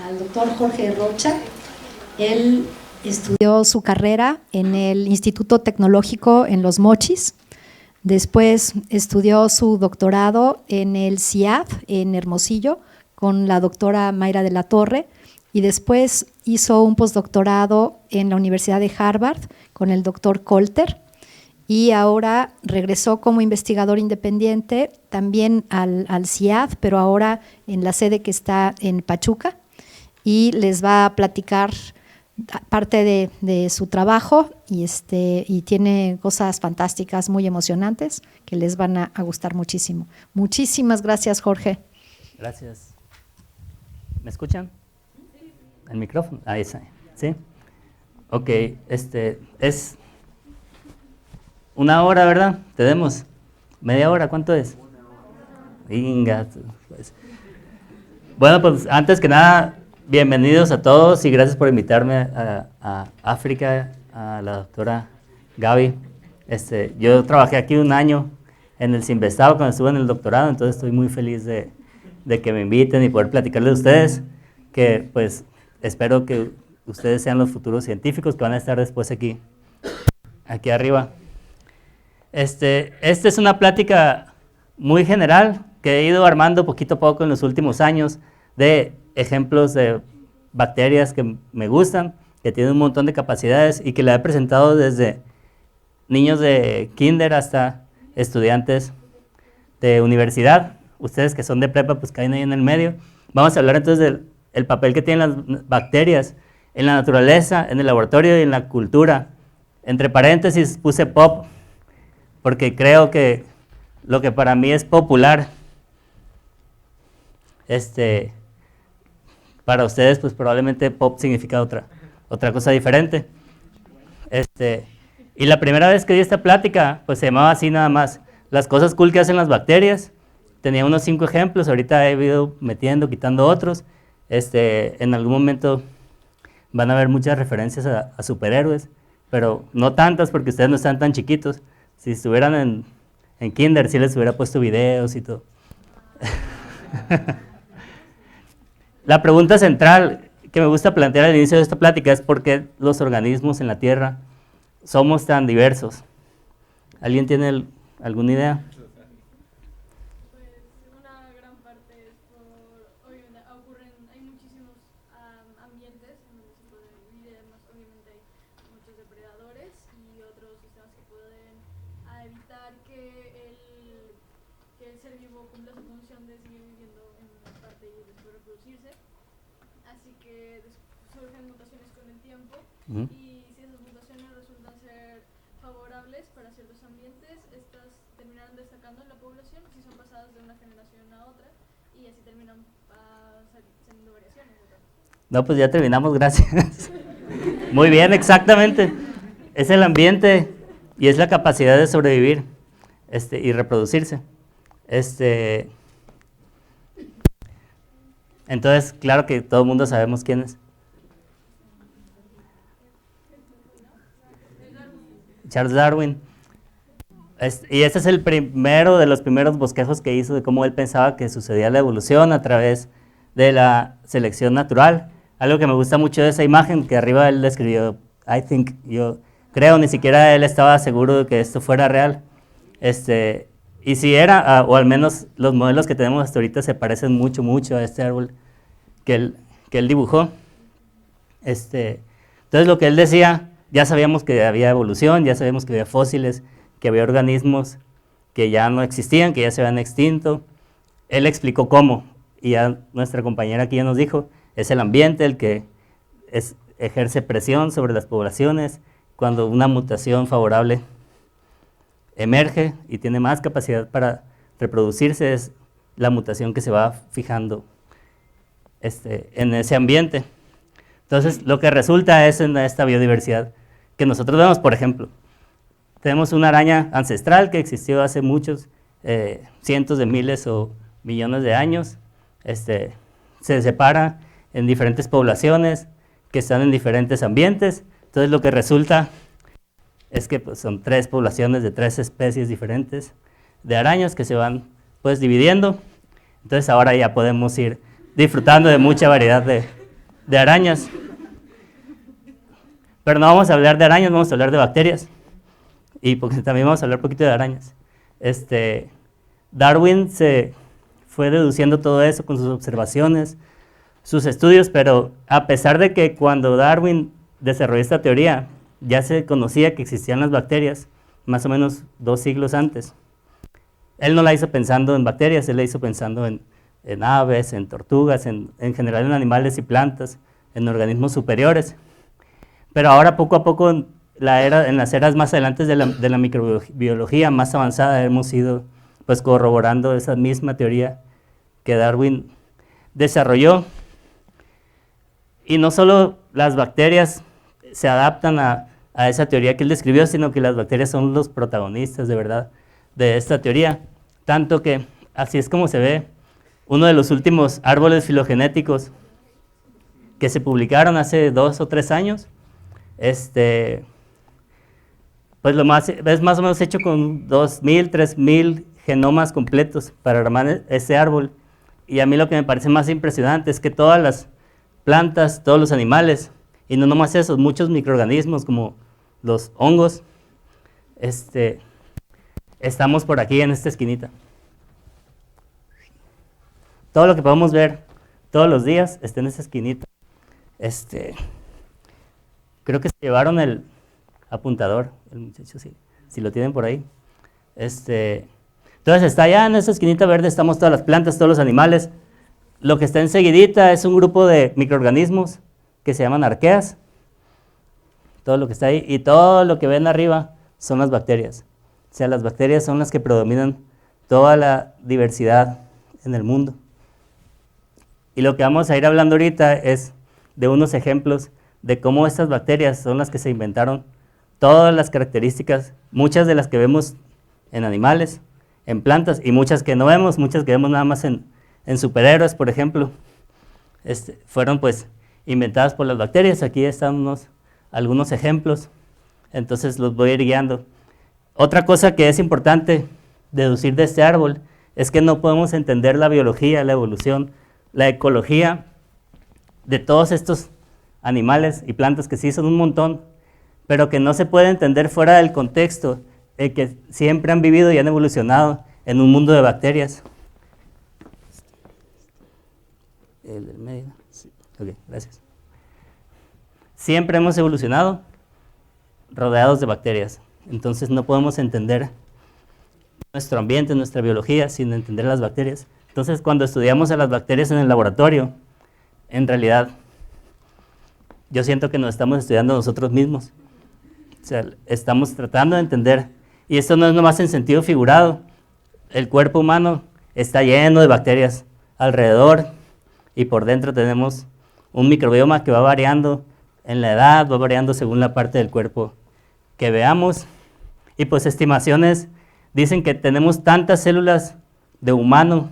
al doctor Jorge Rocha. Él estudió su carrera en el Instituto Tecnológico en Los Mochis. Después estudió su doctorado en el CIAD en Hermosillo con la doctora Mayra de la Torre, y después hizo un postdoctorado en la Universidad de Harvard con el doctor Colter, y ahora regresó como investigador independiente también al CIAD, pero ahora en la sede que está en Pachuca, y les va a platicar parte de su trabajo, y tiene cosas fantásticas, muy emocionantes, que les van a gustar muchísimo. Muchísimas gracias, Jorge. Gracias. ¿Me escuchan? ¿El micrófono? Ahí está. ¿Sí? Ok, es una hora, ¿verdad? Tenemos media hora, ¿cuánto es? Venga, pues. Bueno, pues antes que nada, bienvenidos a todos y gracias por invitarme a África, a la doctora Gaby. Yo trabajé aquí un año en el Sinvestado cuando estuve en el doctorado, entonces estoy muy feliz de que me inviten y poder platicarles de ustedes, que pues espero que ustedes sean los futuros científicos que van a estar después aquí arriba. Esta es una plática muy general que he ido armando poquito a poco en los últimos años de ejemplos de bacterias que me gustan, que tienen un montón de capacidades y que la he presentado desde niños de kinder hasta estudiantes de universidad. Ustedes que son de prepa pues caen ahí en el medio. Vamos a hablar entonces del papel que tienen las bacterias en la naturaleza, en el laboratorio y en la cultura. Entre paréntesis puse pop, porque creo que lo que para mí es popular, para ustedes pues probablemente pop significa otra cosa diferente. Y la primera vez que di esta plática pues se llamaba así nada más, las cosas cool que hacen las bacterias. Tenía unos 5 ejemplos, ahorita he ido metiendo, quitando otros. En algún momento van a haber muchas referencias a superhéroes, pero no tantas porque ustedes no están tan chiquitos. Si estuvieran en kinder, sí les hubiera puesto videos y todo. La pregunta central que me gusta plantear al inicio de esta plática es por qué los organismos en la Tierra somos tan diversos. ¿Alguien tiene alguna idea? Y si esas mutaciones resultan ser favorables para ciertos ambientes, estas terminarán destacando en la población si son pasadas de una generación a otra y así terminan teniendo variaciones. No, pues ya terminamos, gracias. Muy bien, exactamente. Es el ambiente y es la capacidad de sobrevivir y reproducirse. Entonces, claro que todo el mundo sabemos quién es. Charles Darwin. Y este es el primero de los primeros bosquejos que hizo de cómo él pensaba que sucedía la evolución a través de la selección natural. Algo que me gusta mucho de esa imagen, que arriba él escribió, I think, yo creo, ni siquiera él estaba seguro de que esto fuera real. Y si era, o al menos los modelos que tenemos hasta ahorita se parecen mucho a este árbol que él dibujó. Entonces lo que él decía, ya sabíamos que había evolución, ya sabíamos que había fósiles, que había organismos que ya no existían, que ya se habían extinto. Él explicó cómo, y ya nuestra compañera aquí ya nos dijo, es el ambiente el que ejerce presión sobre las poblaciones. Cuando una mutación favorable emerge y tiene más capacidad para reproducirse, es la mutación que se va fijando en ese ambiente. Entonces, lo que resulta es en esta biodiversidad que nosotros vemos, por ejemplo, tenemos una araña ancestral que existió hace muchos, cientos de miles o millones de años, se separa en diferentes poblaciones que están en diferentes ambientes. Entonces, lo que resulta es que pues, son 3 poblaciones de 3 especies diferentes de arañas que se van pues dividiendo. Entonces, ahora ya podemos ir disfrutando de mucha variedad de arañas. Pero no vamos a hablar de arañas, vamos a hablar de bacterias. Y porque también vamos a hablar un poquito de arañas. Darwin se fue deduciendo todo eso con sus observaciones, sus estudios, pero a pesar de que cuando Darwin desarrolló esta teoría, ya se conocía que existían las bacterias, más o menos 2 siglos antes. Él no la hizo pensando en bacterias, él la hizo pensando en aves, en tortugas, en general en animales y plantas, en organismos superiores. Pero ahora poco a poco en las eras más adelante de la microbiología más avanzada hemos ido pues corroborando esa misma teoría que Darwin desarrolló. Y no solo las bacterias se adaptan a esa teoría que él describió, sino que las bacterias son los protagonistas de verdad de esta teoría. Tanto que así es como se ve uno de los últimos árboles filogenéticos que se publicaron hace 2 o 3 años. Pues es más o menos hecho con 2.000, 3.000 genomas completos para armar ese árbol. Y a mí lo que me parece más impresionante es que todas las plantas, todos los animales, y no nomás esos, muchos microorganismos como los hongos, estamos por aquí en esta esquinita. Todo lo que podemos ver todos los días está en esta esquinita. Creo que se llevaron el apuntador, el muchacho, si lo tienen por ahí. Entonces está allá en esa esquinita verde, estamos todas las plantas, todos los animales. Lo que está enseguidita es un grupo de microorganismos que se llaman arqueas. Todo lo que está ahí y todo lo que ven arriba son las bacterias. O sea, las bacterias son las que predominan toda la diversidad en el mundo. Y lo que vamos a ir hablando ahorita es de unos ejemplos de cómo estas bacterias son las que se inventaron todas las características, muchas de las que vemos en animales, en plantas, y muchas que no vemos, muchas que vemos nada más en superhéroes, por ejemplo, fueron pues inventadas por las bacterias. Aquí están algunos ejemplos, entonces los voy a ir guiando. Otra cosa que es importante deducir de este árbol es que no podemos entender la biología, la evolución, la ecología de todos estos animales y plantas, que sí son un montón, pero que no se puede entender fuera del contexto en que siempre han vivido y han evolucionado en un mundo de bacterias. El del medio. Sí. Ok, gracias. Siempre hemos evolucionado rodeados de bacterias, entonces no podemos entender nuestro ambiente, nuestra biología, sin entender las bacterias. Entonces, cuando estudiamos a las bacterias en el laboratorio, en realidad, yo siento que nos estamos estudiando nosotros mismos. O sea, estamos tratando de entender, y esto no es nomás en sentido figurado. El cuerpo humano está lleno de bacterias alrededor, y por dentro tenemos un microbioma que va variando en la edad, va variando según la parte del cuerpo que veamos. Y pues estimaciones dicen que tenemos tantas células de humano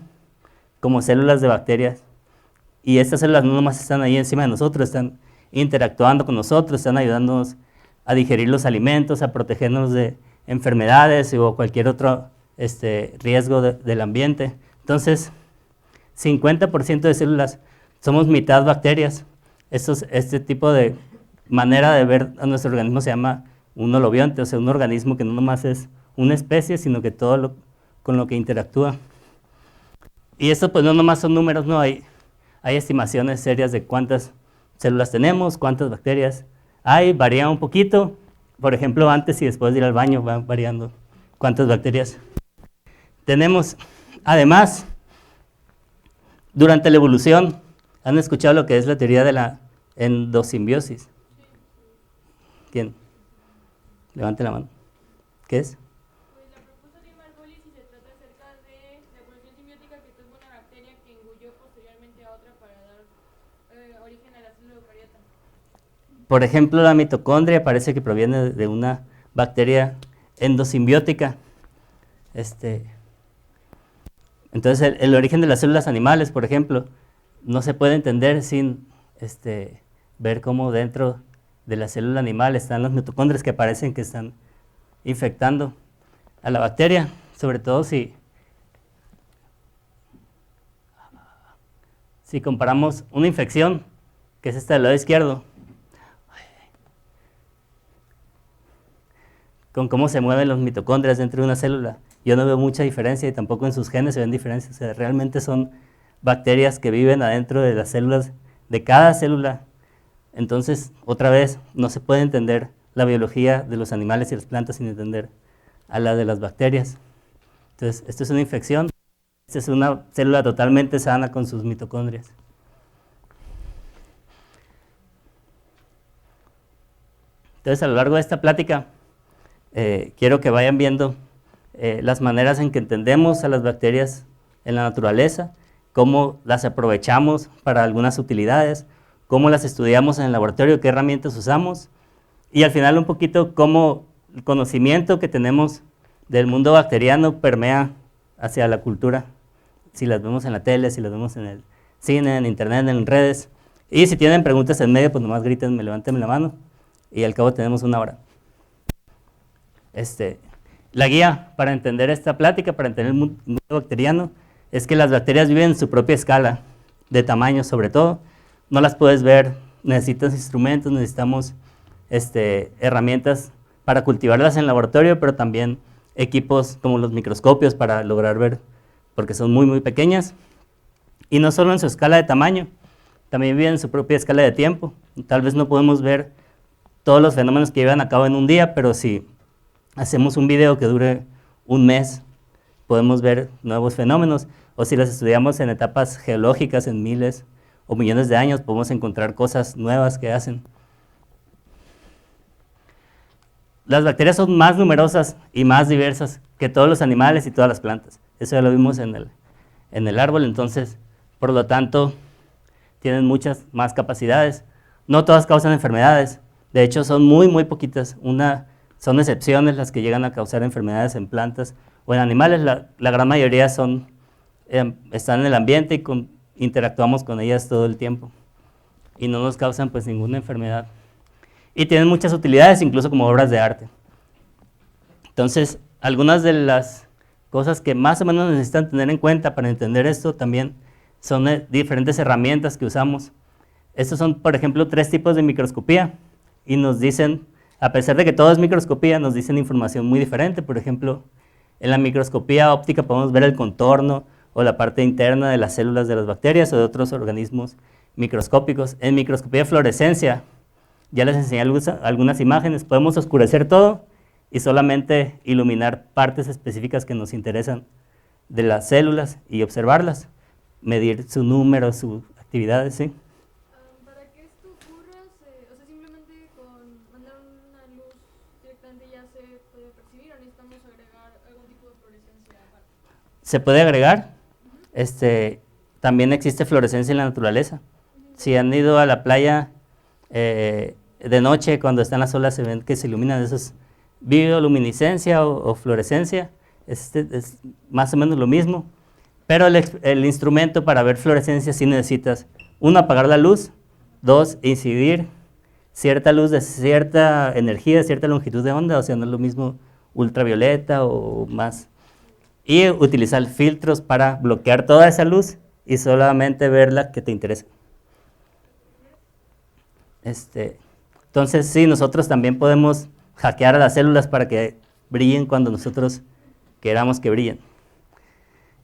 como células de bacterias. Y estas células no nomás están ahí encima de nosotros, están interactuando con nosotros, están ayudándonos a digerir los alimentos, a protegernos de enfermedades o cualquier otro riesgo del ambiente. Entonces, 50% de células somos mitad bacterias. Este tipo de manera de ver a nuestro organismo se llama un holobionte, o sea, un organismo que no nomás es una especie, sino que todo con lo que interactúa. Y esto pues no nomás son números, no, hay estimaciones serias de cuántas células tenemos, cuántas bacterias hay, varía un poquito. Por ejemplo, antes y después de ir al baño va variando cuántas bacterias tenemos. Además, durante la evolución, ¿han escuchado lo que es la teoría de la endosimbiosis? ¿Quién? Levante la mano. ¿Qué es? Pues la propuso Tim Margolis y se trata acerca de la evolución simbiótica que tuvo una bacteria que engulló posteriormente a otra para dar origen a la célula eucariota. Por ejemplo, la mitocondria parece que proviene de una bacteria endosimbiótica. Entonces, el origen de las células animales, por ejemplo, no se puede entender sin ver cómo dentro de la célula animal están las mitocondrias que parecen que están infectando a la bacteria, sobre todo si comparamos una infección que es esta del lado izquierdo, con cómo se mueven los mitocondrias dentro de una célula. Yo no veo mucha diferencia y tampoco en sus genes se ven diferencias. O sea, realmente son bacterias que viven adentro de las células, de cada célula. Entonces, otra vez, no se puede entender la biología de los animales y las plantas sin entender a la de las bacterias. Entonces, esto es una infección. Esta es una célula totalmente sana con sus mitocondrias. Entonces, a lo largo de esta plática, quiero que vayan viendo las maneras en que entendemos a las bacterias en la naturaleza, cómo las aprovechamos para algunas utilidades, cómo las estudiamos en el laboratorio, qué herramientas usamos, y al final un poquito cómo el conocimiento que tenemos del mundo bacteriano permea hacia la cultura, si las vemos en la tele, si las vemos en el cine, en internet, en redes. Y si tienen preguntas en medio, pues nomás griten, levanten la mano, y al cabo tenemos una hora. La guía para entender esta plática, para entender el mundo bacteriano, es que las bacterias viven en su propia escala, de tamaño sobre todo. No las puedes ver, necesitas instrumentos, necesitamos herramientas para cultivarlas en el laboratorio, pero también equipos como los microscopios para lograr ver, porque son muy, muy pequeñas. Y no solo en su escala de tamaño, también viven en su propia escala de tiempo. Tal vez no podemos ver todos los fenómenos que llevan a cabo en un día, pero si hacemos un video que dure un mes, podemos ver nuevos fenómenos, o si los estudiamos en etapas geológicas, en miles o millones de años, podemos encontrar cosas nuevas que hacen. Las bacterias son más numerosas y más diversas que todos los animales y todas las plantas. Eso ya lo vimos en el árbol, entonces, por lo tanto, tienen muchas más capacidades. No todas causan enfermedades, de hecho son muy, muy poquitas. Son excepciones las que llegan a causar enfermedades en plantas o en animales. La gran mayoría están en el ambiente y interactuamos con ellas todo el tiempo y no nos causan pues ninguna enfermedad. Y tienen muchas utilidades, incluso como obras de arte. Entonces, algunas de las cosas que más o menos necesitan tener en cuenta para entender esto también son diferentes herramientas que usamos. Estos son, por ejemplo, 3 tipos de microscopía y nos dicen, a pesar de que todo es microscopía, nos dicen información muy diferente. Por ejemplo, en la microscopía óptica podemos ver el contorno o la parte interna de las células de las bacterias o de otros organismos microscópicos. En microscopía de fluorescencia, ya les enseñé algunas imágenes, podemos oscurecer todo y solamente iluminar partes específicas que nos interesan de las células y observarlas, medir su número, sus actividades, ¿sí? Para que esto ocurra, o sea, simplemente con mandar una luz directamente ya se puede percibir, o necesitamos agregar algún tipo de fluorescencia aparte. Se puede agregar, también existe fluorescencia en la naturaleza. Si han ido a la playa de noche, cuando están las olas, se ven que se iluminan, eso es bioluminiscencia o fluorescencia, es más o menos lo mismo, pero el instrumento para ver fluorescencia sí necesitas, 1, apagar la luz, 2, incidir cierta luz de cierta energía, de cierta longitud de onda, o sea, no es lo mismo ultravioleta o más, y utilizar filtros para bloquear toda esa luz y solamente ver la que te interesa. Entonces, sí, nosotros también podemos hackear a las células para que brillen cuando nosotros queramos que brillen.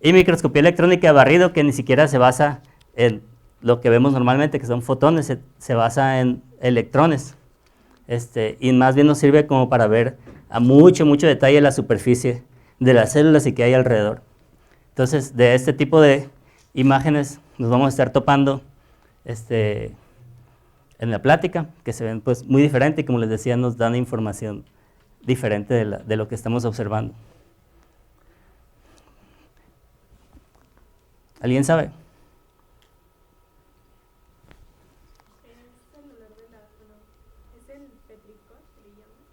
Y microscopía electrónica de barrido, que ni siquiera se basa en lo que vemos normalmente, que son fotones, se basa en electrones. Y más bien nos sirve como para ver a mucho, mucho detalle la superficie de las células y qué hay alrededor. Entonces, de este tipo de imágenes nos vamos a estar topando en la plática, que se ven pues muy diferente y como les decía nos dan información diferente de lo que estamos observando. ¿Alguien sabe? Es celular es el petricor que le llaman,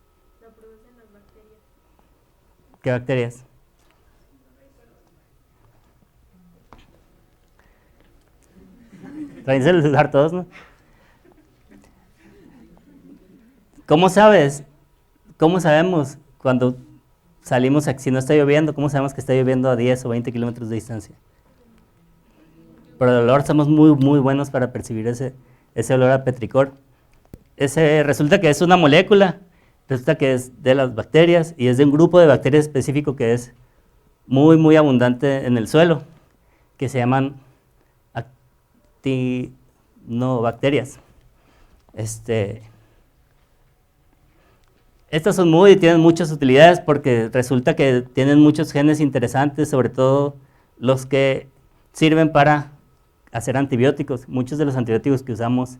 lo producen las bacterias. ¿Qué bacterias? Traen celular todos, ¿no? ¿Cómo sabes? ¿Cómo sabemos cuando salimos aquí, si no está lloviendo, cómo sabemos que está lloviendo a 10 o 20 kilómetros de distancia? Por el olor somos muy, muy buenos para percibir ese ese olor a petricor. Resulta que es una molécula, resulta que es de las bacterias y es de un grupo de bacterias específico que es muy, muy abundante en el suelo, que se llaman actinobacterias. Estas tienen muchas utilidades porque resulta que tienen muchos genes interesantes, sobre todo los que sirven para hacer antibióticos. Muchos de los antibióticos que usamos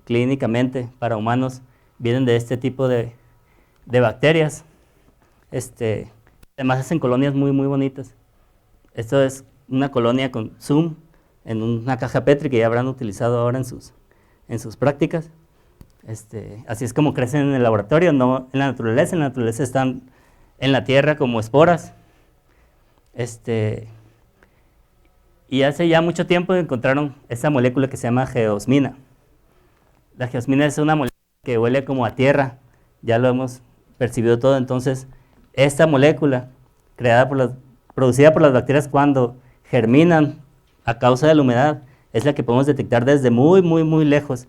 clínicamente para humanos vienen de este tipo de bacterias. Además hacen colonias muy, muy bonitas. Esto es una colonia con Zoom en una caja Petri que ya habrán utilizado ahora en sus prácticas. Así es como crecen en el laboratorio, no en la naturaleza. En la naturaleza están en la tierra como esporas. Y hace ya mucho tiempo encontraron esta molécula que se llama geosmina. La geosmina es una molécula que huele como a tierra, ya lo hemos percibido todo. Entonces, esta molécula producida por las bacterias cuando germinan a causa de la humedad es la que podemos detectar desde muy, muy, muy lejos.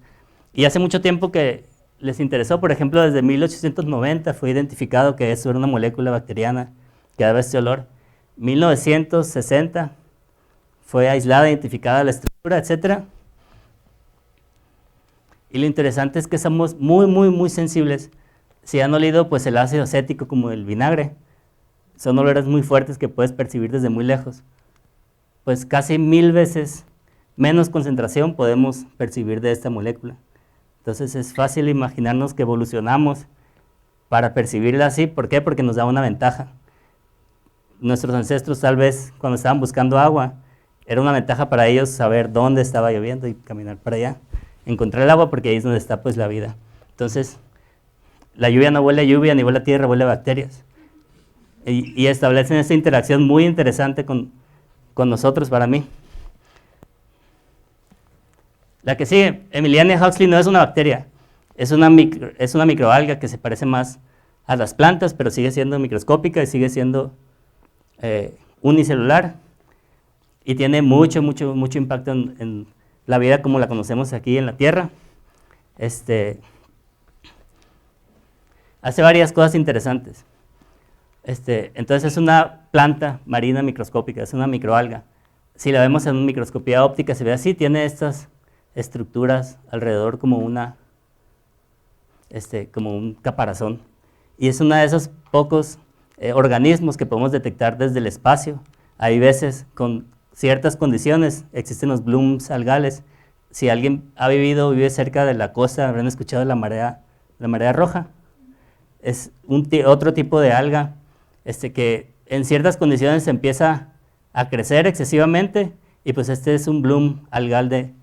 Y hace mucho tiempo que les interesó, por ejemplo, desde 1890 fue identificado que eso era una molécula bacteriana que daba este olor. 1960 fue aislada, identificada la estructura, etc. Y lo interesante es que somos muy, muy, muy sensibles. Si han olido pues el ácido acético como el vinagre, son olores muy fuertes que puedes percibir desde muy lejos. Pues casi 1000 veces menos concentración podemos percibir de esta molécula. Entonces es fácil imaginarnos que evolucionamos para percibirla así. ¿Por qué? Porque nos da una ventaja. Nuestros ancestros tal vez cuando estaban buscando agua, era una ventaja para ellos saber dónde estaba lloviendo y caminar para allá, encontrar el agua porque ahí es donde está pues la vida. Entonces la lluvia no huele a lluvia ni huele a tierra, huele a bacterias. Y establecen esta interacción muy interesante con nosotros para mí. La que sigue, Emiliania Huxley no es una bacteria, es una microalga que se parece más a las plantas, pero sigue siendo microscópica y sigue siendo unicelular y tiene mucho, mucho, mucho impacto en la vida como la conocemos aquí en la Tierra. Hace varias cosas interesantes. Entonces es una planta marina microscópica, es una microalga. Si la vemos en microscopía óptica se ve así, tiene estas estructuras alrededor como como un caparazón. Y es uno de esos pocos organismos que podemos detectar desde el espacio. Hay veces con ciertas condiciones, existen los blooms algales. Si alguien ha vivido o vive cerca de la costa, habrán escuchado la marea roja. Es otro tipo de alga que en ciertas condiciones empieza a crecer excesivamente y pues este es un bloom algal de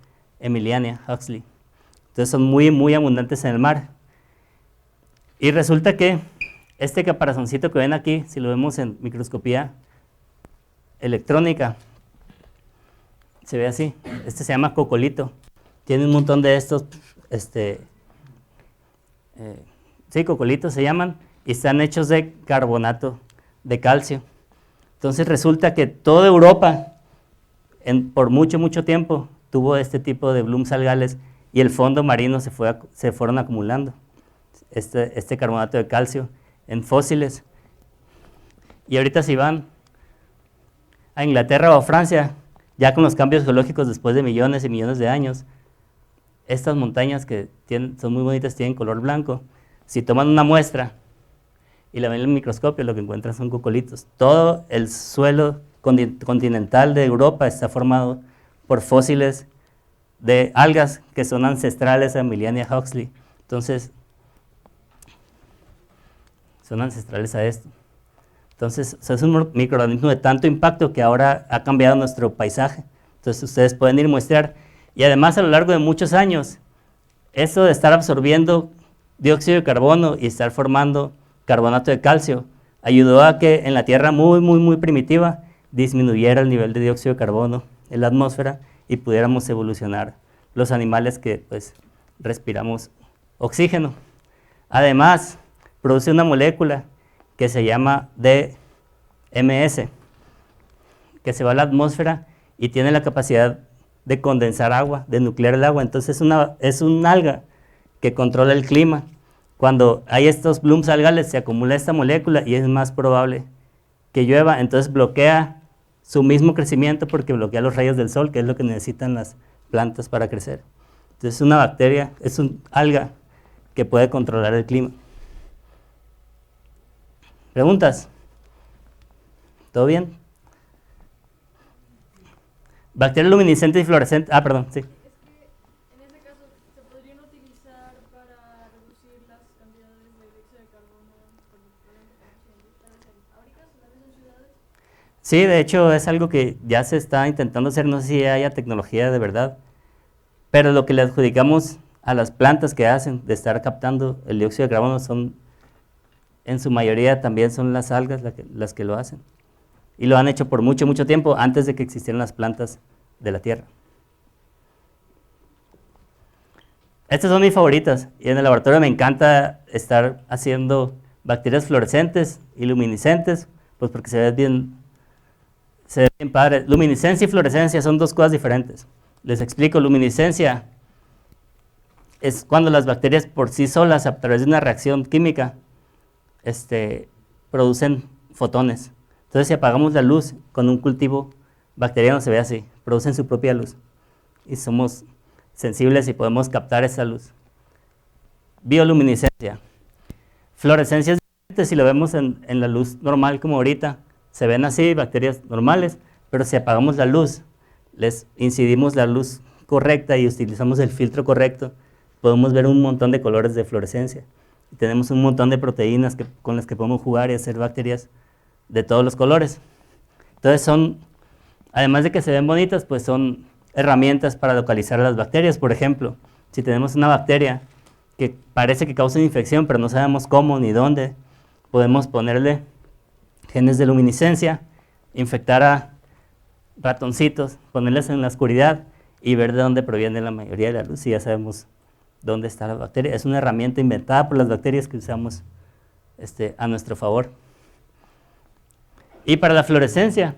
Emiliania Huxley. Entonces son muy, muy abundantes en el mar. Y resulta que este caparazoncito que ven aquí, si lo vemos en microscopía electrónica, se ve así. Este se llama cocolito. Tiene un montón de estos, sí, cocolitos se llaman, y están hechos de carbonato de calcio. Entonces resulta que toda Europa, por mucho, mucho tiempo, tuvo este tipo de blooms algales y el fondo marino se fueron acumulando este carbonato de calcio en fósiles. Y ahorita si van a Inglaterra o a Francia, ya con los cambios geológicos después de millones y millones de años, estas montañas que son muy bonitas, tienen color blanco. Si toman una muestra y la ven en el microscopio, lo que encuentran son cocolitos. Todo el suelo continental de Europa está formado por fósiles de algas que son ancestrales a Emiliania Huxley. Entonces, son ancestrales a esto. Entonces, es un microorganismo de tanto impacto que ahora ha cambiado nuestro paisaje. Entonces, ustedes pueden ir a muestrear. Y además, a lo largo de muchos años, eso de estar absorbiendo dióxido de carbono y estar formando carbonato de calcio ayudó a que en la Tierra muy, muy, muy primitiva disminuyera el nivel de dióxido de carbono en la atmósfera y pudiéramos evolucionar los animales que pues respiramos oxígeno. Además, produce una molécula que se llama DMS, que se va a la atmósfera y tiene la capacidad de condensar agua, de nuclear el agua. Entonces es un alga que controla el clima. Cuando hay estos blooms algales se acumula esta molécula y es más probable que llueva, entonces bloquea su mismo crecimiento porque bloquea los rayos del sol, que es lo que necesitan las plantas para crecer. Entonces una bacteria, es un alga que puede controlar el clima. ¿Preguntas? ¿Todo bien? Bacterias luminiscentes y fluorescentes. Ah, perdón, sí. Es que en ese caso se podrían utilizar para reducir las cantidades de dióxido de carbono por los problemas que estamos viendo en fábricas, tal vez en ciudades. Sí, de hecho es algo que ya se está intentando hacer, no sé si haya tecnología de verdad, pero lo que le adjudicamos a las plantas que hacen de estar captando el dióxido de carbono son, en su mayoría también son las algas las que lo hacen. Y lo han hecho por mucho, mucho tiempo antes de que existieran las plantas de la Tierra. Estas son mis favoritas y en el laboratorio me encanta estar haciendo bacterias fluorescentes y luminiscentes, pues porque se ve bien padre. Luminiscencia y fluorescencia son dos cosas diferentes. Les explico, luminiscencia es cuando las bacterias por sí solas, a través de una reacción química, producen fotones. Entonces, si apagamos la luz con un cultivo bacteriano, se ve así, producen su propia luz. Y somos sensibles y podemos captar esa luz. Bioluminiscencia. Fluorescencia es diferente, si lo vemos en la luz normal como ahorita, se ven así, bacterias normales, pero si apagamos la luz, les incidimos la luz correcta y utilizamos el filtro correcto, podemos ver un montón de colores de fluorescencia. Y tenemos un montón de proteínas con las que podemos jugar y hacer bacterias de todos los colores. Entonces son, además de que se ven bonitas, pues son herramientas para localizar a las bacterias. Por ejemplo, si tenemos una bacteria que parece que causa una infección, pero no sabemos cómo ni dónde, podemos ponerle genes de luminiscencia, infectar a ratoncitos, ponerles en la oscuridad y ver de dónde proviene la mayoría de la luz y ya sabemos dónde está la bacteria. Es una herramienta inventada por las bacterias que usamos a nuestro favor. Y para la fluorescencia,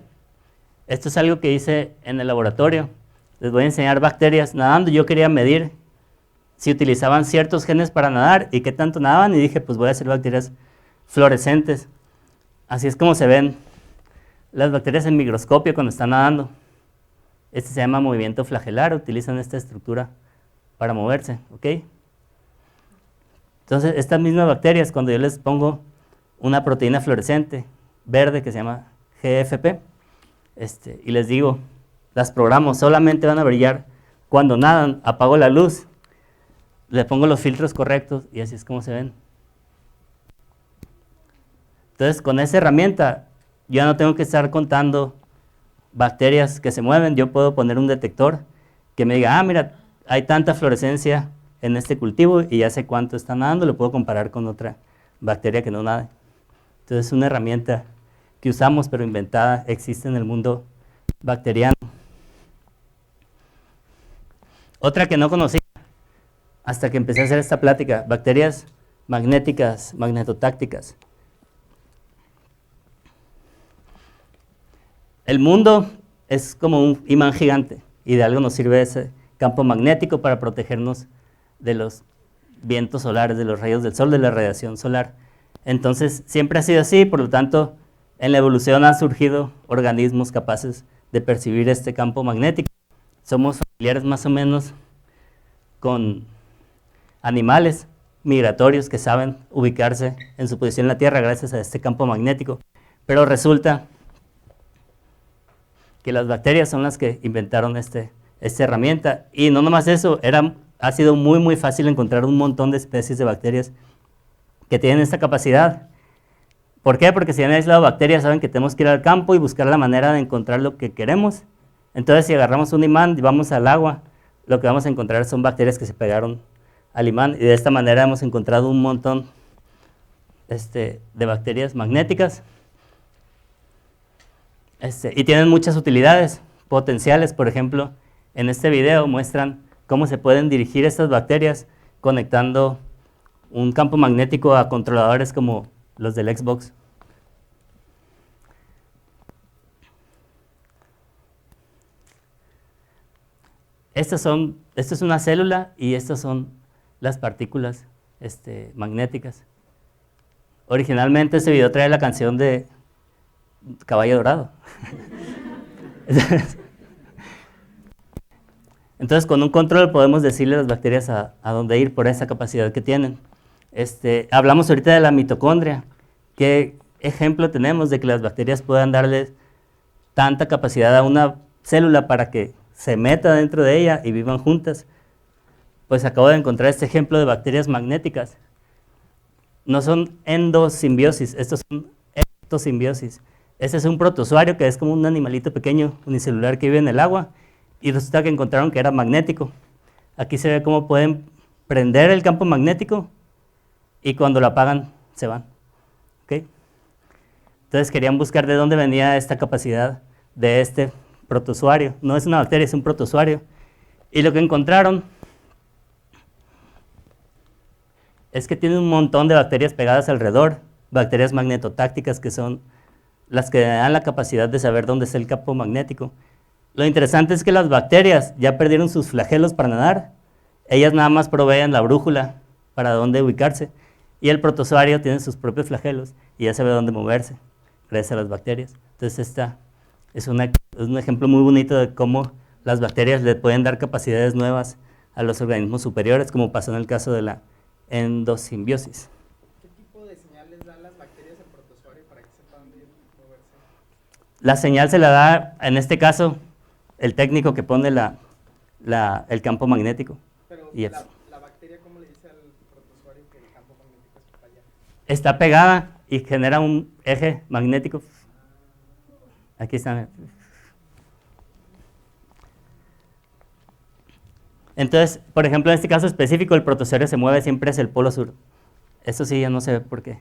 esto es algo que hice en el laboratorio. Les voy a enseñar bacterias nadando. Yo quería medir si utilizaban ciertos genes para nadar y qué tanto nadaban y dije, pues voy a hacer bacterias fluorescentes. Así es como se ven las bacterias en microscopio cuando están nadando. Este se llama movimiento flagelar, utilizan esta estructura para moverse, ¿ok? Entonces, estas mismas bacterias, cuando yo les pongo una proteína fluorescente verde que se llama GFP, y les digo, las programo, solamente van a brillar cuando nadan, apago la luz, le pongo los filtros correctos y así es como se ven. Entonces, con esa herramienta, yo no tengo que estar contando bacterias que se mueven, yo puedo poner un detector que me diga, ah, mira, hay tanta fluorescencia en este cultivo y ya sé cuánto está nadando, lo puedo comparar con otra bacteria que no nade. Entonces, es una herramienta que usamos, pero inventada, existe en el mundo bacteriano. Otra que no conocía hasta que empecé a hacer esta plática, bacterias magnéticas, magnetotácticas. El mundo es como un imán gigante y de algo nos sirve ese campo magnético para protegernos de los vientos solares, de los rayos del sol, de la radiación solar. Entonces, siempre ha sido así, por lo tanto, en la evolución han surgido organismos capaces de percibir este campo magnético. Somos familiares más o menos con animales migratorios que saben ubicarse en su posición en la Tierra gracias a este campo magnético, pero resulta que las bacterias son las que inventaron esta herramienta, y no nomás eso, ha sido muy muy fácil encontrar un montón de especies de bacterias que tienen esta capacidad. ¿Por qué? Porque si han aislado bacterias saben que tenemos que ir al campo y buscar la manera de encontrar lo que queremos. Entonces si agarramos un imán y vamos al agua, lo que vamos a encontrar son bacterias que se pegaron al imán, y de esta manera hemos encontrado un montón de bacterias magnéticas. Y tienen muchas utilidades potenciales. Por ejemplo, en este video muestran cómo se pueden dirigir estas bacterias conectando un campo magnético a controladores como los del Xbox. Esto es una célula y estas son las partículas magnéticas. Originalmente ese video trae la canción de Caballo Dorado. Entonces, con un control podemos decirle a las bacterias a dónde ir por esa capacidad que tienen. Hablamos ahorita de la mitocondria. ¿Qué ejemplo tenemos de que las bacterias puedan darle tanta capacidad a una célula para que se meta dentro de ella y vivan juntas? Pues acabo de encontrar este ejemplo de bacterias magnéticas. No son endosimbiosis, estos son ectosimbiosis. Este es un protozoario que es como un animalito pequeño unicelular que vive en el agua y resulta que encontraron que era magnético. Aquí se ve cómo pueden prender el campo magnético y cuando lo apagan se van. ¿Okay? Entonces querían buscar de dónde venía esta capacidad de este protozoario. No es una bacteria, es un protozoario. Y lo que encontraron es que tiene un montón de bacterias pegadas alrededor, bacterias magnetotácticas que son las que dan la capacidad de saber dónde está el campo magnético. Lo interesante es que las bacterias ya perdieron sus flagelos para nadar, ellas nada más proveen la brújula para dónde ubicarse, y el protozoario tiene sus propios flagelos y ya sabe dónde moverse, gracias a las bacterias. Entonces esta es un ejemplo muy bonito de cómo las bacterias le pueden dar capacidades nuevas a los organismos superiores, como pasó en el caso de la endosimbiosis. ¿Qué tipo de señales dan las bacterias al protozoario para que sepa dónde moverse? La señal se la da, en este caso, el técnico que pone el campo magnético. Pero Y la bacteria, ¿cómo le dice al protozoario que el campo magnético está allá? está pegada y genera un eje magnético. Aquí está. Entonces, por ejemplo, en este caso específico, el protozoario se mueve siempre hacia el polo sur. Eso sí, ya no sé por qué.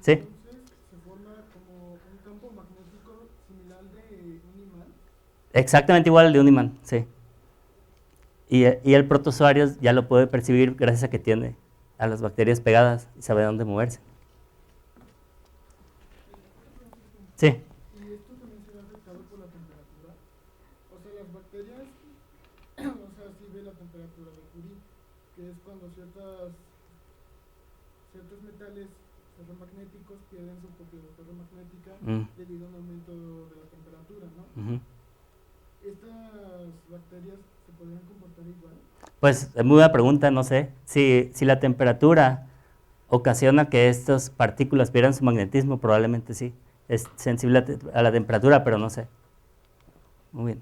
¿Sí? Entonces, se forma como un campo magnético similar de un imán. Exactamente igual al de un imán, sí. Y el protozoario ya lo puede percibir gracias a que tiene a las bacterias pegadas y sabe dónde moverse. Sí. Y esto también se ve afectado por la temperatura. O sea, las bacterias, o sea, sí ve la temperatura de Curie, que es cuando ciertos metales ferromagnéticos pierden su propiedad ferromagnética debido a un aumento de la temperatura, ¿no? ¿Estas bacterias se podrían comportar igual? Pues es muy buena pregunta, no sé. Si la temperatura ocasiona que estas partículas pierdan su magnetismo, probablemente sí. Es sensible a la temperatura, pero no sé. Muy bien.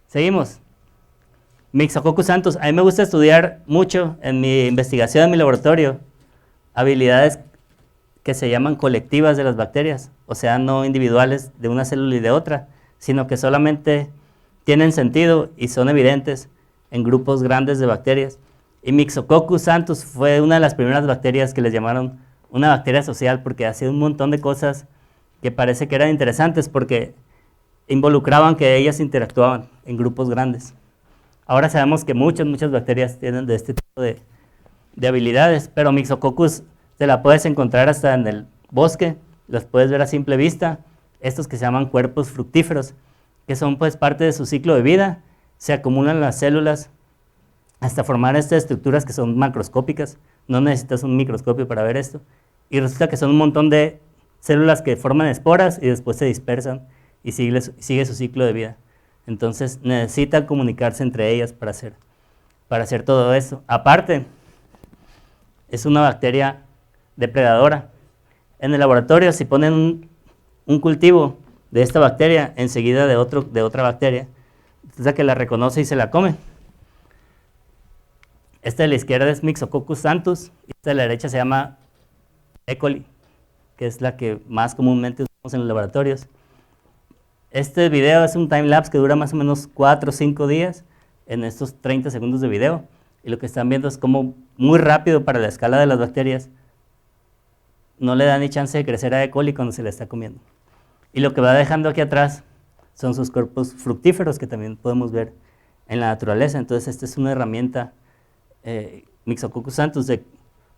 Seguimos. Myxococcus santos. A mí me gusta estudiar mucho en mi investigación, en mi laboratorio, habilidades que se llaman colectivas de las bacterias, o sea, no individuales de una célula y de otra, sino que solamente tienen sentido y son evidentes en grupos grandes de bacterias. Y Myxococcus santos fue una de las primeras bacterias que les llamaron una bacteria social porque hacía un montón de cosas que parece que eran interesantes porque involucraban que ellas interactuaban en grupos grandes. Ahora sabemos que muchas bacterias tienen de este tipo de habilidades, pero Myxococcus te la puedes encontrar hasta en el bosque, las puedes ver a simple vista, estos que se llaman cuerpos fructíferos, que son pues parte de su ciclo de vida, se acumulan en las células hasta formar estas estructuras que son macroscópicas, no necesitas un microscopio para ver esto, y resulta que son un montón de células que forman esporas y después se dispersan y sigue su ciclo de vida. Entonces necesitan comunicarse entre ellas para hacer todo eso. Aparte, es una bacteria depredadora. En el laboratorio, si ponen un cultivo de esta bacteria, enseguida de otra bacteria, entonces que la reconoce y se la come. Esta de la izquierda es Myxococcus santos, y esta de la derecha se llama E. coli, que es la que más comúnmente usamos en los laboratorios. Este video es un timelapse que dura más o menos 4 o 5 días en estos 30 segundos de video, y lo que están viendo es como muy rápido para la escala de las bacterias no le da ni chance de crecer a E. coli cuando se la está comiendo. Y lo que va dejando aquí atrás son sus cuerpos fructíferos que también podemos ver en la naturaleza. Entonces esta es una herramienta, Myxococcus santos,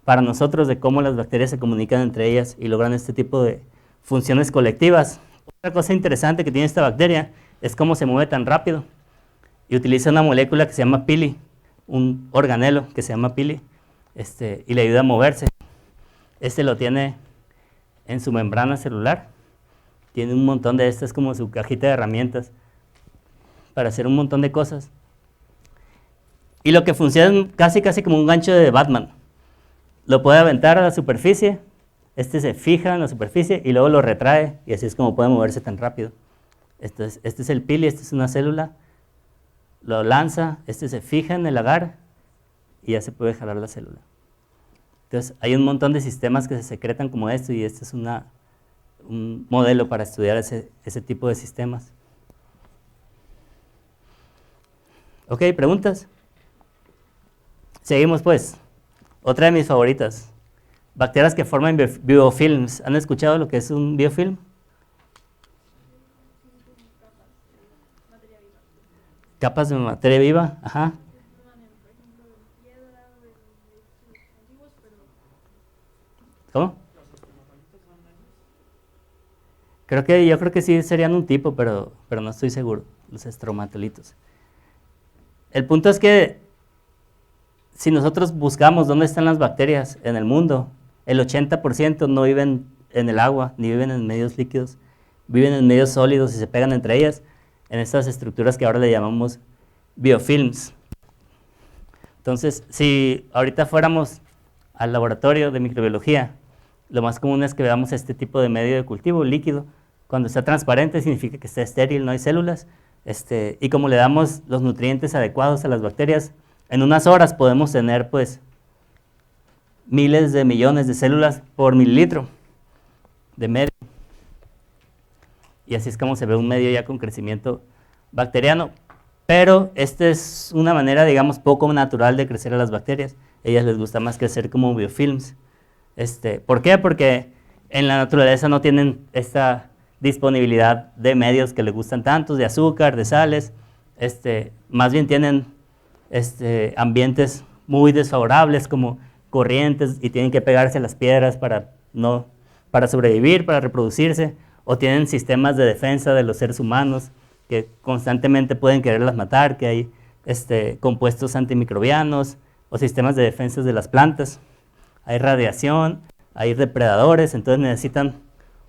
para nosotros de cómo las bacterias se comunican entre ellas y logran este tipo de funciones colectivas. Otra cosa interesante que tiene esta bacteria es cómo se mueve tan rápido. Y utiliza una molécula que se llama pili, un organelo que se llama pili, y le ayuda a moverse. Lo tiene en su membrana celular. Tiene un montón de estas como su cajita de herramientas para hacer un montón de cosas. Y lo que funciona es casi como un gancho de Batman. Lo puede aventar a la superficie, se fija en la superficie y luego lo retrae, y así es como puede moverse tan rápido. Este es el pili, esta es una célula, lo lanza, se fija en el agar y ya se puede jalar la célula. Entonces hay un montón de sistemas que se secretan como esto, y este es un modelo para estudiar ese tipo de sistemas. Ok, ¿preguntas? Seguimos pues. Otra de mis favoritas. Bacterias que forman biofilms. ¿Han escuchado lo que es un biofilm? Capas de materia viva. Ajá. ¿Cómo? Yo creo que sí serían un tipo, pero no estoy seguro. Los estromatolitos. El punto es que si nosotros buscamos dónde están las bacterias en el mundo, el 80% no viven en el agua, ni viven en medios líquidos, viven en medios sólidos y se pegan entre ellas en estas estructuras que ahora le llamamos biofilms. Entonces, si ahorita fuéramos al laboratorio de microbiología, lo más común es que veamos este tipo de medio de cultivo líquido. Cuando está transparente significa que está estéril, no hay células, y como le damos los nutrientes adecuados a las bacterias, en unas horas podemos tener pues miles de millones de células por mililitro de medio. Y así es como se ve un medio ya con crecimiento bacteriano. Pero esta es una manera, digamos, poco natural de crecer a las bacterias. A ellas les gusta más crecer como biofilms. ¿Por qué? Porque en la naturaleza no tienen esta disponibilidad de medios que les gustan tanto, de azúcar, de sales. Más bien tienen ambientes muy desfavorables como corrientes y tienen que pegarse a las piedras para sobrevivir, para reproducirse, o tienen sistemas de defensa de los seres humanos que constantemente pueden quererlas matar, que hay compuestos antimicrobianos o sistemas de defensa de las plantas. Hay radiación, hay depredadores, entonces necesitan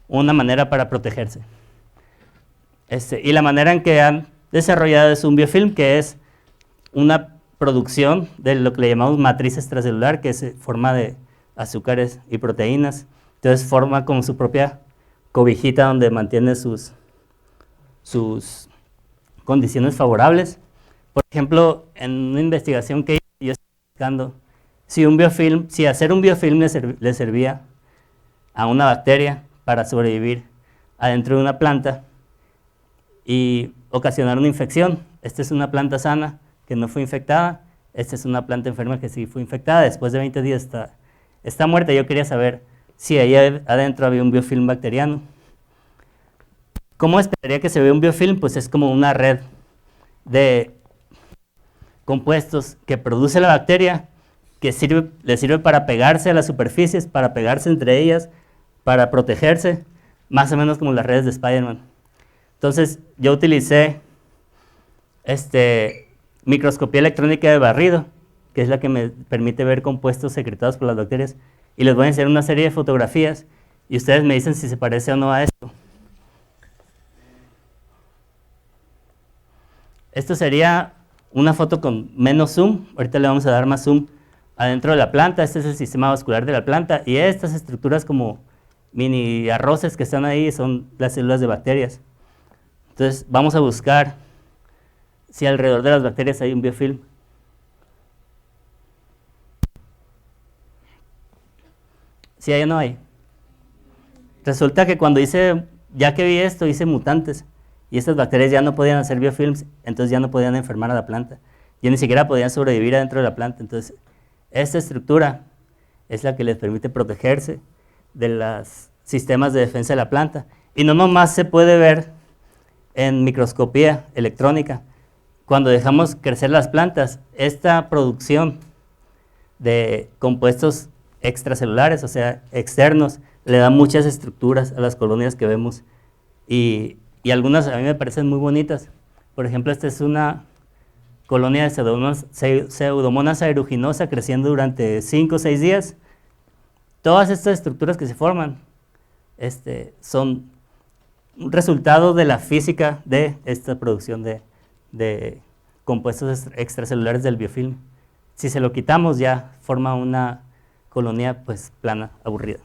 una manera para protegerse. Y la manera en que han desarrollado es un biofilm, que es una producción de lo que le llamamos matriz extracelular, que es forma de azúcares y proteínas. Entonces forma como su propia cobijita donde mantiene sus condiciones favorables. Por ejemplo, en una investigación que yo estoy buscando, si hacer un biofilm le servía a una bacteria para sobrevivir adentro de una planta y ocasionar una infección. Esta es una planta sana que no fue infectada, esta es una planta enferma que sí fue infectada, después de 20 días está muerta. Yo quería saber si ahí adentro había un biofilm bacteriano. ¿Cómo esperaría que se vea un biofilm? Pues es como una red de compuestos que produce la bacteria, que le sirve para pegarse a las superficies, para pegarse entre ellas, para protegerse, más o menos como las redes de Spider-Man. Entonces, yo utilicé microscopía electrónica de barrido, que es la que me permite ver compuestos secretados por las bacterias, y les voy a enseñar una serie de fotografías, y ustedes me dicen si se parece o no a esto. Esto sería una foto con menos zoom, ahorita le vamos a dar más zoom adentro de la planta. Este es el sistema vascular de la planta, y estas estructuras como mini arroces que están ahí son las células de bacterias. Entonces vamos a buscar si alrededor de las bacterias hay un biofilm. ¿Sí hay o no hay? Resulta que cuando ya que vi esto, hice mutantes, y estas bacterias ya no podían hacer biofilms, entonces ya no podían enfermar a la planta. Ya ni siquiera podían sobrevivir adentro de la planta. Entonces, esta estructura es la que les permite protegerse de los sistemas de defensa de la planta. Y no nomás se puede ver en microscopía electrónica. Cuando dejamos crecer las plantas, esta producción de compuestos extracelulares, o sea, externos, le da muchas estructuras a las colonias que vemos, y y algunas a mí me parecen muy bonitas. Por ejemplo, esta es una colonia de Pseudomonas aeruginosa creciendo durante 5 o 6 días. Todas estas estructuras que se forman son un resultado de la física de esta producción de compuestos extracelulares del biofilm. Si se lo quitamos ya forma una colonia pues plana, aburrida.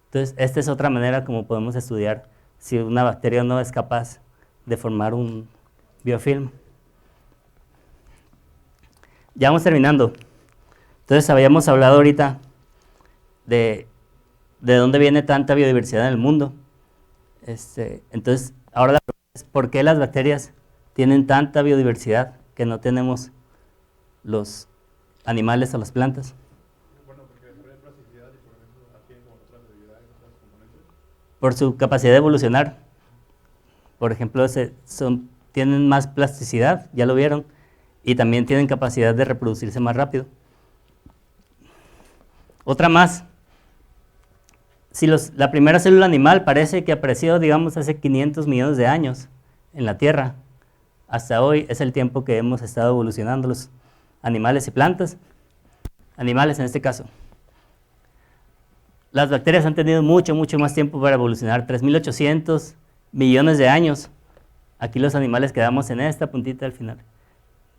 Entonces, esta es otra manera como podemos estudiar si una bacteria no es capaz de formar un biofilm. Ya vamos terminando. Entonces, habíamos hablado ahorita de dónde viene tanta biodiversidad en el mundo. Entonces, ahora la pregunta es, ¿por qué las bacterias tienen tanta biodiversidad que no tenemos los animales o las plantas? Bueno, porque desarrollan plasticidad y por eso adquieren como otras habilidades, otras componentes. Por su capacidad de evolucionar. Por ejemplo, tienen más plasticidad, ya lo vieron, y también tienen capacidad de reproducirse más rápido. Otra más. Si la primera célula animal parece que apareció, digamos, hace 500 millones de años en la Tierra, hasta hoy es el tiempo que hemos estado evolucionando los animales y plantas, animales en este caso. Las bacterias han tenido mucho más tiempo para evolucionar, 3.800 millones de años. Aquí los animales quedamos en esta puntita al final.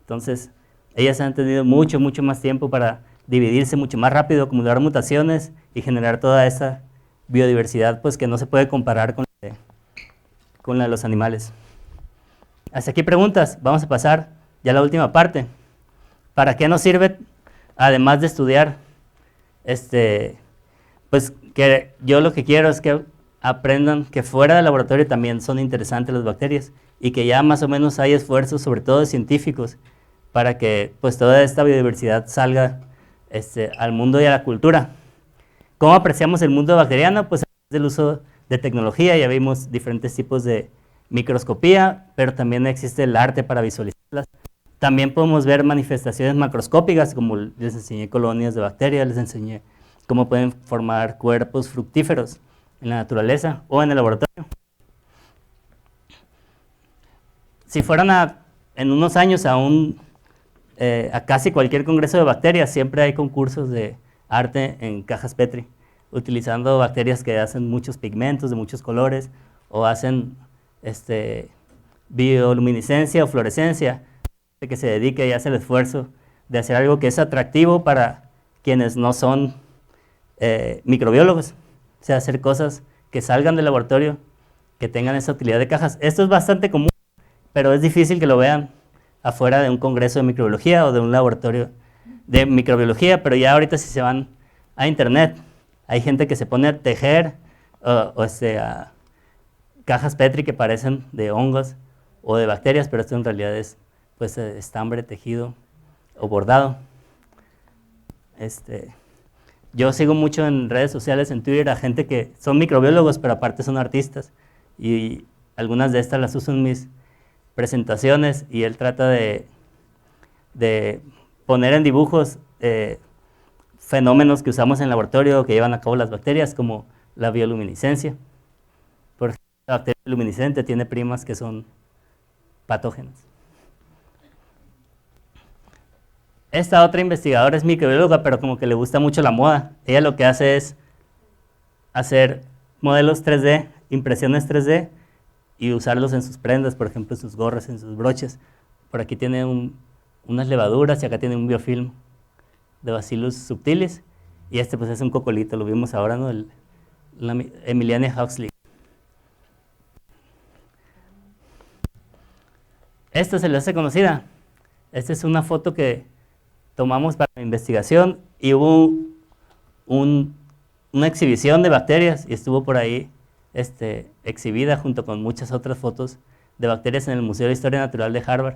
Entonces, ellas han tenido mucho más tiempo para dividirse mucho más rápido, acumular mutaciones y generar toda esa biodiversidad pues, que no se puede comparar con la de los animales. Hasta aquí preguntas, vamos a pasar ya a la última parte. ¿Para qué nos sirve, además de estudiar? Pues que yo lo que quiero es que aprendan que fuera del laboratorio también son interesantes las bacterias y que ya más o menos hay esfuerzos, sobre todo de científicos, para que pues toda esta biodiversidad salga al mundo y a la cultura. ¿Cómo apreciamos el mundo bacteriano? Pues del uso de tecnología, ya vimos diferentes tipos de microscopía, pero también existe el arte para visualizarlas. También podemos ver manifestaciones macroscópicas, como les enseñé colonias de bacterias, les enseñé cómo pueden formar cuerpos fructíferos en la naturaleza o en el laboratorio. Si fueran en unos años a casi cualquier congreso de bacterias, siempre hay concursos de arte en cajas Petri, utilizando bacterias que hacen muchos pigmentos de muchos colores o hacen bioluminiscencia o fluorescencia, que se dedique y hace el esfuerzo de hacer algo que es atractivo para quienes no son microbiólogos, o sea, hacer cosas que salgan del laboratorio, que tengan esa utilidad de cajas. Esto es bastante común, pero es difícil que lo vean afuera de un congreso de microbiología o de un laboratorio de microbiología, pero ya ahorita si se van a internet, hay gente que se pone a tejer a cajas Petri que parecen de hongos o de bacterias, pero esto en realidad es pues estambre, tejido o bordado. Yo sigo mucho en redes sociales, en Twitter, a gente que son microbiólogos, pero aparte son artistas, y algunas de estas las uso en mis presentaciones, y él trata de poner en dibujos fenómenos que usamos en el laboratorio que llevan a cabo las bacterias, como la bioluminiscencia. Por ejemplo, la bacteria luminiscente tiene primas que son patógenas. Esta otra investigadora es microbióloga, pero como que le gusta mucho la moda. Ella lo que hace es hacer modelos 3D, impresiones 3D, y usarlos en sus prendas, por ejemplo, en sus gorras, en sus broches. Por aquí tiene unas levaduras y acá tiene un biofilm de Bacillus subtilis, y pues es un cocolito, lo vimos ahora, ¿no? La Emiliania Huxley. Esta se le hace conocida. Esta es una foto que tomamos para la investigación y hubo una exhibición de bacterias y estuvo por ahí exhibida junto con muchas otras fotos de bacterias en el Museo de Historia Natural de Harvard.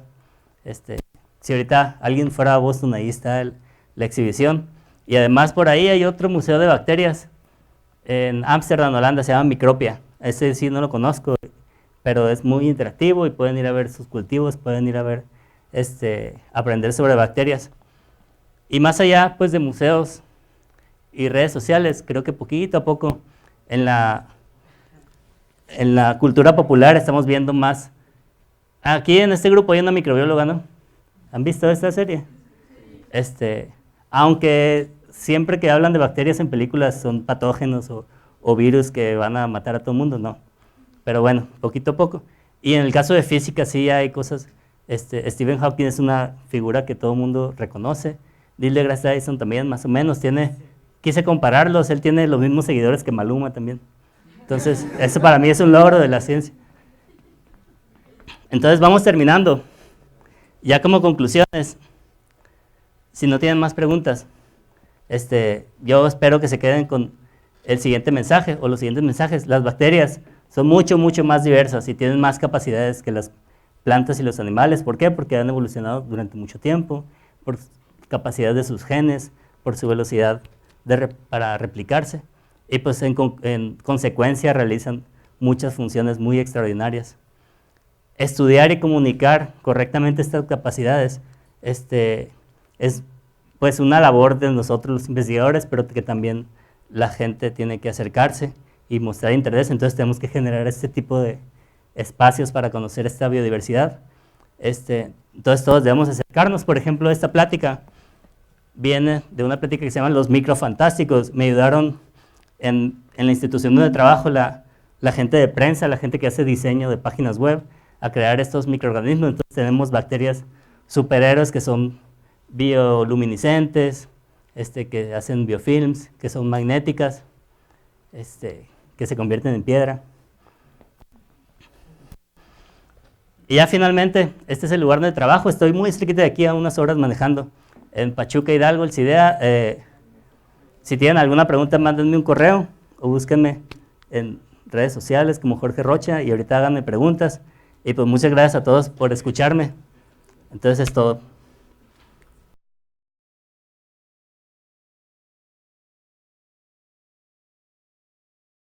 Si ahorita alguien fuera a Boston, ahí está la exhibición. Y además por ahí hay otro museo de bacterias en Ámsterdam, Holanda, se llama Micropia. Ese sí no lo conozco, pero es muy interactivo y pueden ir a ver sus cultivos, pueden ir a ver, aprender sobre bacterias. Y más allá pues de museos y redes sociales, creo que poquito a poco en en la cultura popular estamos viendo más. Aquí en este grupo hay una microbióloga, ¿no? ¿Han visto esta serie? Aunque siempre que hablan de bacterias en películas son patógenos o virus que van a matar a todo el mundo, no. Pero bueno, poquito a poco. Y en el caso de física sí hay cosas. Stephen Hawking es una figura que todo el mundo reconoce. Neil deGrasse Tyson también, más o menos. Quise compararlos, él tiene los mismos seguidores que Maluma también. Entonces, eso para mí es un logro de la ciencia. Entonces, vamos terminando. Ya como conclusiones, si no tienen más preguntas, yo espero que se queden con el siguiente mensaje o los siguientes mensajes. Las bacterias son mucho, mucho más diversas y tienen más capacidades que las plantas y los animales. ¿Por qué? Porque han evolucionado durante mucho tiempo, por capacidad de sus genes, por su velocidad para replicarse. Y pues en consecuencia realizan muchas funciones muy extraordinarias. Estudiar y comunicar correctamente estas capacidades es pues una labor de nosotros los investigadores, pero que también la gente tiene que acercarse y mostrar interés. Entonces tenemos que generar este tipo de espacios para conocer esta biodiversidad. Entonces todos debemos acercarnos. Por ejemplo, esta plática viene de una plática que se llama Los Microfantásticos. Me ayudaron en la institución donde trabajo la gente de prensa, la gente que hace diseño de páginas web, a crear estos microorganismos. Entonces tenemos bacterias superhéroes que son bioluminiscentes, que hacen biofilms, que son magnéticas, que se convierten en piedra. Y ya finalmente, este es el lugar donde trabajo. Estoy muy cerquita de aquí, a unas horas manejando, en Pachuca, Hidalgo, el CIDEA. Si tienen alguna pregunta, mándenme un correo o búsquenme en redes sociales como Jorge Rocha y ahorita háganme preguntas. Y pues muchas gracias a todos por escucharme. Entonces es todo.